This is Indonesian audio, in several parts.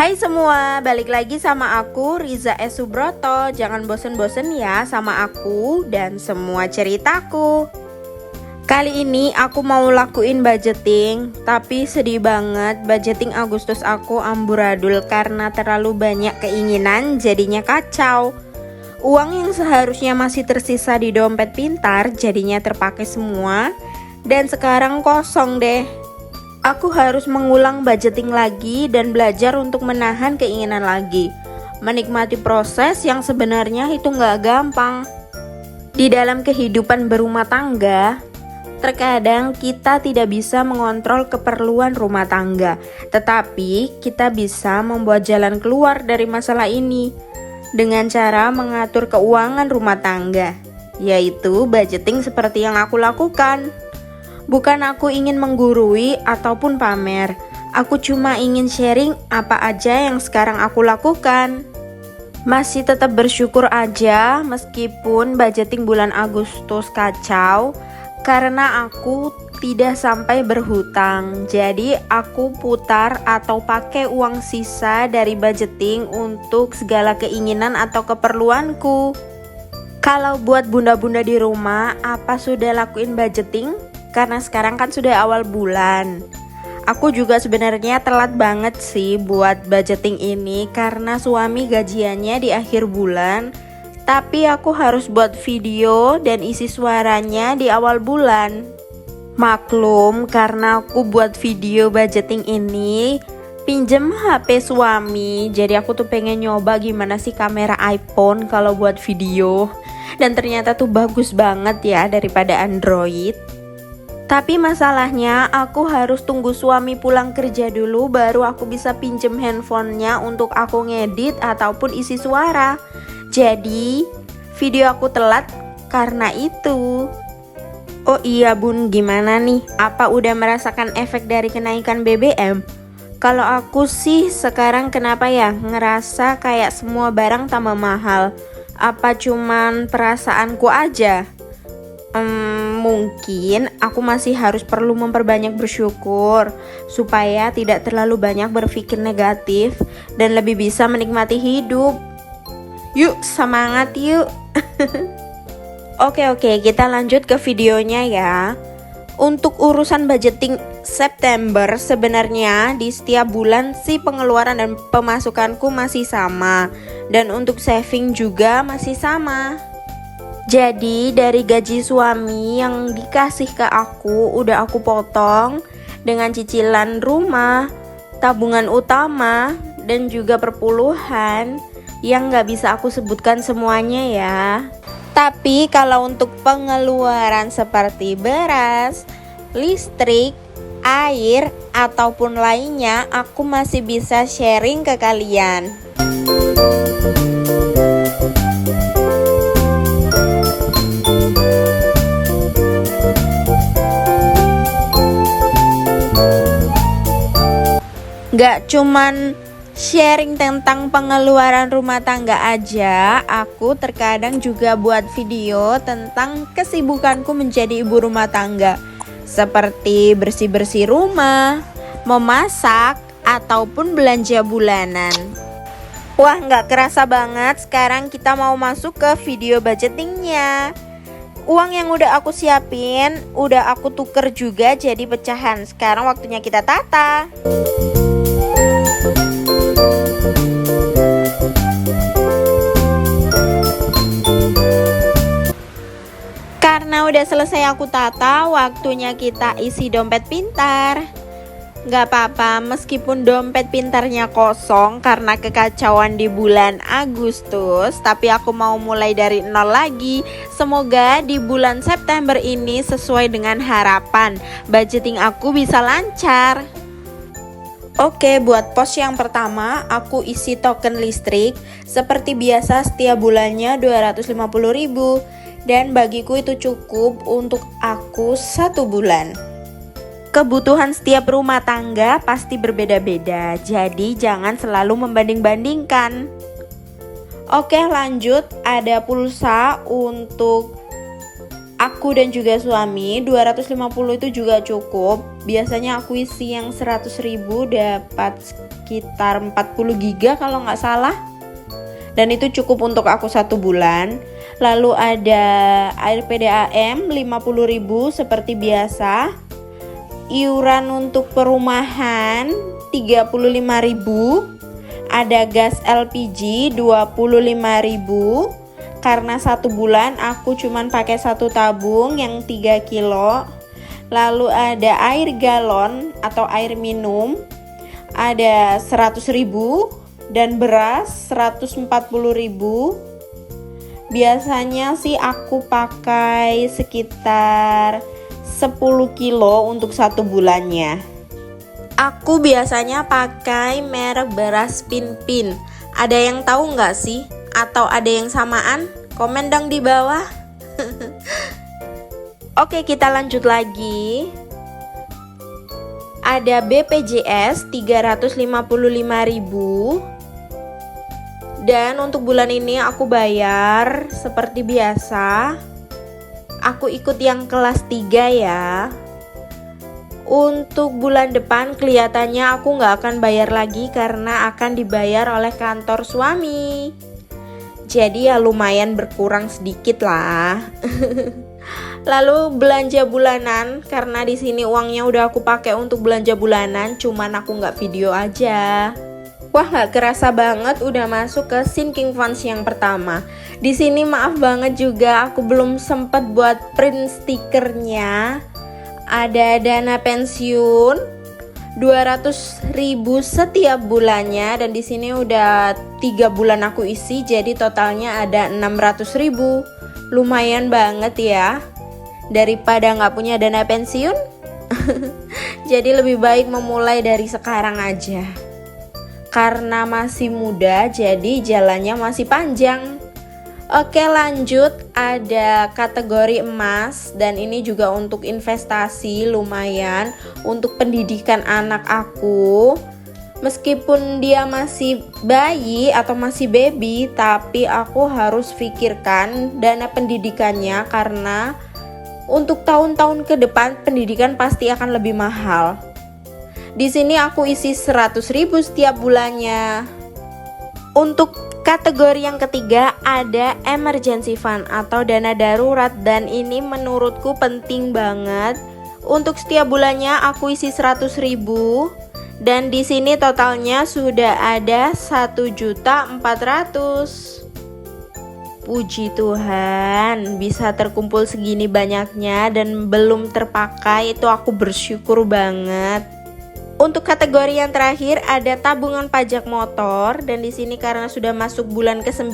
Hai semua, balik lagi sama aku Riza S. Subroto. Jangan bosen-bosen ya sama aku dan semua ceritaku. Kali ini aku mau lakuin budgeting, tapi sedih banget budgeting Agustus aku amburadul karena terlalu banyak keinginan jadinya kacau. Uang yang seharusnya masih tersisa di dompet pintar jadinya terpakai semua dan sekarang kosong deh. Aku harus mengulang budgeting lagi dan belajar untuk menahan keinginan lagi. Menikmati proses yang sebenarnya itu nggak gampang. Di dalam kehidupan berumah tangga, terkadang kita tidak bisa mengontrol keperluan rumah tangga. Tetapi kita bisa membuat jalan keluar dari masalah ini dengan cara mengatur keuangan rumah tangga, yaitu budgeting seperti yang aku lakukan. Bukan aku ingin menggurui ataupun pamer. Aku cuma ingin sharing apa aja yang sekarang aku lakukan. Masih tetap bersyukur aja meskipun budgeting bulan Agustus kacau karena aku tidak sampai berhutang. Jadi aku putar atau pakai uang sisa dari budgeting untuk segala keinginan atau keperluanku. Kalau buat bunda-bunda di rumah, apa sudah lakuin budgeting? Karena sekarang kan sudah awal bulan. Aku juga sebenarnya telat banget sih buat budgeting ini karena suami gajiannya di akhir bulan. Tapi aku harus buat video dan isi suaranya di awal bulan. Maklum karena aku buat video budgeting ini pinjem HP suami. Jadi aku tuh pengen nyoba gimana sih kamera iPhone kalau buat video. Dan ternyata tuh bagus banget ya daripada Android. Tapi masalahnya aku harus tunggu suami pulang kerja dulu baru aku bisa pinjem handphonenya untuk aku ngedit ataupun isi suara. Jadi video aku telat karena itu. Oh iya bun, gimana nih? Apa udah merasakan efek dari kenaikan BBM? Kalau aku sih sekarang kenapa ya ngerasa kayak semua barang tambah mahal. Apa cuman perasaanku aja? Mungkin aku masih harus perlu memperbanyak bersyukur supaya tidak terlalu banyak berpikir negatif dan lebih bisa menikmati hidup. Yuk semangat yuk. Oke, kita lanjut ke videonya ya. Untuk urusan budgeting September sebenarnya di setiap bulan sih pengeluaran dan pemasukanku masih sama. Dan untuk saving juga masih sama. Jadi dari gaji suami yang dikasih ke aku udah aku potong dengan cicilan rumah, tabungan utama, dan juga perpuluhan yang gak bisa aku sebutkan semuanya ya. Tapi kalau untuk pengeluaran seperti beras, listrik, air, ataupun lainnya aku masih bisa sharing ke kalian. Gak cuman sharing tentang pengeluaran rumah tangga aja, aku terkadang juga buat video tentang kesibukanku menjadi ibu rumah tangga. Seperti bersih-bersih rumah, memasak, ataupun belanja bulanan. Wah gak kerasa banget sekarang kita mau masuk ke video budgetingnya. Uang yang udah aku siapin, udah aku tuker juga jadi pecahan. Sekarang waktunya kita tata. Karena udah selesai aku tata, waktunya kita isi dompet pintar. Gak apa-apa meskipun dompet pintarnya kosong karena kekacauan di bulan Agustus, tapi aku mau mulai dari nol lagi. Semoga di bulan September ini sesuai dengan harapan, budgeting aku bisa lancar. Oke, buat pos yang pertama aku isi token listrik. Seperti biasa setiap bulannya 250.000 dan bagiku itu cukup untuk aku 1 bulan. Kebutuhan setiap rumah tangga pasti berbeda-beda, jadi jangan selalu membanding-bandingkan. Oke, lanjut, ada pulsa untuk aku dan juga suami. 250 itu juga cukup. Biasanya aku isi yang 100.000 dapat sekitar 40 giga kalau nggak salah. Dan itu cukup untuk aku 1 bulan. Lalu ada air PDAM 50.000 seperti biasa. Iuran untuk perumahan 35.000. Ada gas LPG 25.000. Karena 1 bulan aku cuman pakai 1 tabung yang 3 kilo. Lalu ada air galon atau air minum ada 100.000 dan beras 140.000. Biasanya sih aku pakai sekitar 10 kilo untuk 1 bulannya. Aku biasanya pakai merek beras Pinpin. Ada yang tahu nggak sih? Atau ada yang samaan? Komen dong di bawah. Oke, kita lanjut lagi. Ada BPJS 355.000. Dan untuk bulan ini aku bayar seperti biasa. Aku ikut yang kelas 3 ya. Untuk bulan depan kelihatannya aku nggak akan bayar lagi karena akan dibayar oleh kantor suami. Jadi ya lumayan berkurang sedikit lah. Lalu belanja bulanan, karena di sini uangnya udah aku pakai untuk belanja bulanan, cuman aku nggak video aja. Wah, nggak kerasa banget udah masuk ke sinking funds yang pertama. Di sini maaf banget juga aku belum sempat buat print stikernya. Ada dana pensiun 200.000 setiap bulannya dan di sini udah 3 bulan aku isi, jadi totalnya ada 600.000. Lumayan banget ya. Daripada nggak punya dana pensiun. Jadi lebih baik memulai dari sekarang aja. Karena masih muda, jadi jalannya masih panjang. Oke, lanjut, ada kategori emas dan ini juga untuk investasi lumayan untuk pendidikan anak aku. Meskipun dia masih bayi atau masih baby, tapi aku harus pikirkan dana pendidikannya karena untuk tahun-tahun ke depan pendidikan pasti akan lebih mahal. Di sini aku isi 100.000 setiap bulannya. Untuk kategori yang ketiga ada emergency fund atau dana darurat dan ini menurutku penting banget. Untuk setiap bulannya aku isi 100.000 dan di sini totalnya sudah ada 1.400.000. Puji Tuhan, bisa terkumpul segini banyaknya dan belum terpakai, itu aku bersyukur banget. Untuk kategori yang terakhir ada tabungan pajak motor dan di sini karena sudah masuk bulan ke-9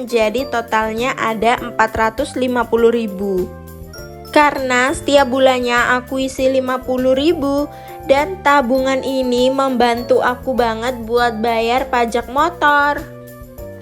jadi totalnya ada 450.000. Karena setiap bulannya aku isi 50.000 dan tabungan ini membantu aku banget buat bayar pajak motor.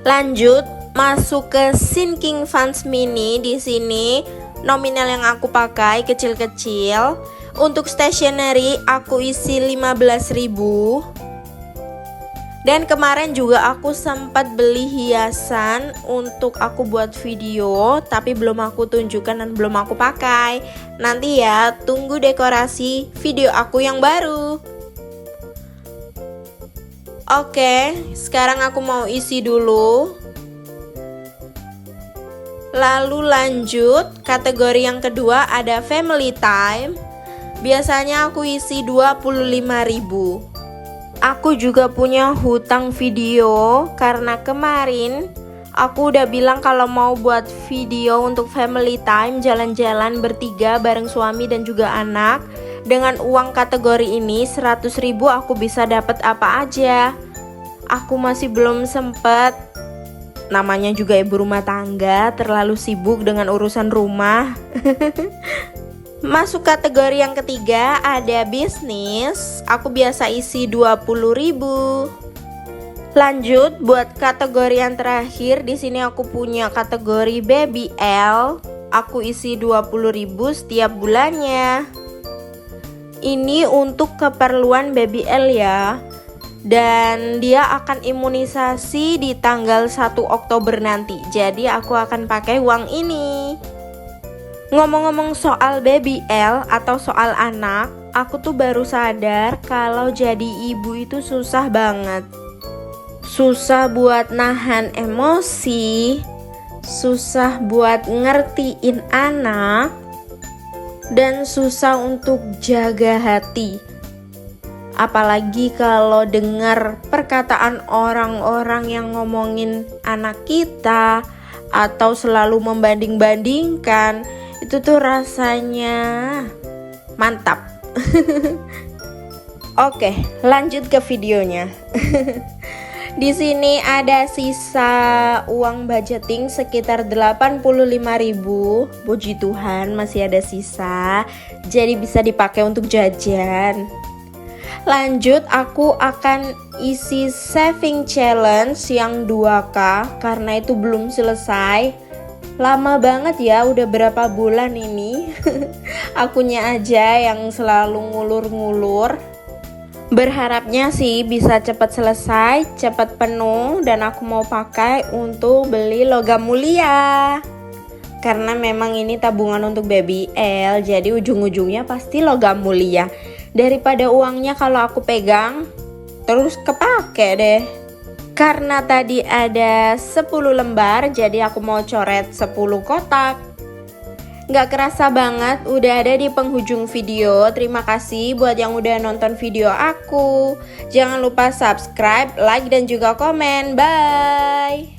Lanjut, masuk ke sinking funds mini. Di sini nominal yang aku pakai kecil-kecil. Untuk stationery aku isi 15.000. Dan kemarin juga aku sempat beli hiasan untuk aku buat video, tapi belum aku tunjukkan dan belum aku pakai. Nanti ya, tunggu dekorasi video aku yang baru. Oke, sekarang aku mau isi dulu. Lalu lanjut, kategori yang kedua ada family time. Biasanya aku isi 25.000. Aku juga punya hutang video karena kemarin aku udah bilang kalau mau buat video untuk family time jalan-jalan bertiga bareng suami dan juga anak. Dengan uang kategori ini 100.000 aku bisa dapat apa aja. Aku masih belum sempet. Namanya juga ibu rumah tangga, terlalu sibuk dengan urusan rumah. Masuk kategori yang ketiga, ada bisnis. Aku biasa isi 20.000. Lanjut buat kategori yang terakhir, di sini aku punya kategori baby L. Aku isi 20.000 setiap bulannya. Ini untuk keperluan baby L ya. Dan dia akan imunisasi di tanggal 1 Oktober nanti. Jadi aku akan pakai uang ini. Ngomong-ngomong soal baby L atau soal anak, aku tuh baru sadar kalau jadi ibu itu susah banget. Susah buat nahan emosi, susah buat ngertiin anak, dan susah untuk jaga hati. Apalagi kalau dengar perkataan orang-orang yang ngomongin anak kita atau selalu membanding-bandingkan, itu tuh rasanya mantap. Oke, lanjut ke videonya. Di sini ada sisa uang budgeting sekitar 85.000. Puji Tuhan masih ada sisa. Jadi bisa dipakai untuk jajan. Lanjut, aku akan isi saving challenge yang 2K karena itu belum selesai. Lama banget ya, udah berapa bulan ini. Akunya aja yang selalu ngulur-ngulur. Berharapnya sih bisa cepat selesai, cepat penuh, dan aku mau pakai untuk beli logam mulia. Karena memang ini tabungan untuk baby L, jadi ujung-ujungnya pasti logam mulia. Daripada uangnya kalau aku pegang, terus kepake deh. Karena tadi ada 10 lembar, jadi aku mau coret 10 kotak. Gak kerasa banget udah ada di penghujung video. Terima kasih buat yang udah nonton video aku. Jangan lupa subscribe, like, dan juga komen. Bye.